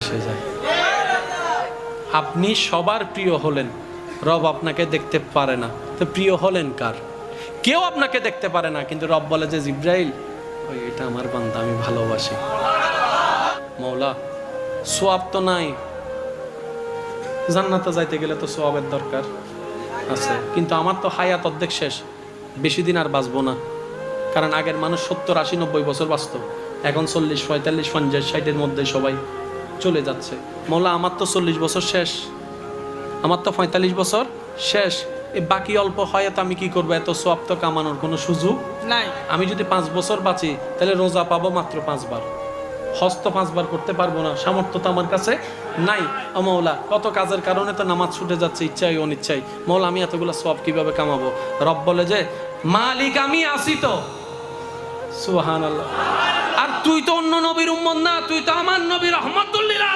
এসে যায়। আপনি সবার প্রিয় হলেন, রব আপনাকে দেখতে পারে না, তো প্রিয় হলেন কার? কেউ আপনাকে দেখতে পারে না, কিন্তু রব বলে যে জিব্রাইল ওই এটা আমার বান্দা, আমি ভালোবাসি। মওলা সোয়াব তো নাই, জান্নাতে যাইতে গেলে তো সোয়াবের দরকার আছে, কিন্তু আমার তো হায়াত অর্ধেক শেষ, বেশি দিন আর বাঁচবো না। কারণ আগের মানুষ 70, 80, 90 বছর বাঁচত, এখন 40, 45, 50, 60-এর মধ্যে সবাই চলে যাচ্ছে। মওলা আমার তো 40 বছর শেষ, আমার তো 45 বছর শেষ, এই বাকি অল্প হায়াত আমি কি করবো? এত সোয়াব তো কামানোর কোনো সুযোগ নাই। আমি যদি 5 বছর বাঁচি তাহলে রোজা পাবো মাত্র 5 বার, হজ তো 5 বার করতে পারবো না, সামর্থ্য তো আমার কাছে নাই। ও মওলা, কত কাজের কারণে তো নামাজ ছুটে যাচ্ছে, ইচ্ছাই অনিচ্ছাই। মওলা আমি এতগুলো সোয়াব কিভাবে কামাবো? রব বলে যে মালিক আমি আসি তো। সুবহানাল্লাহ। আর তুই তো অন্য নবীর উম্মত না, তুই তো আমার নবী রহমাতুল লিল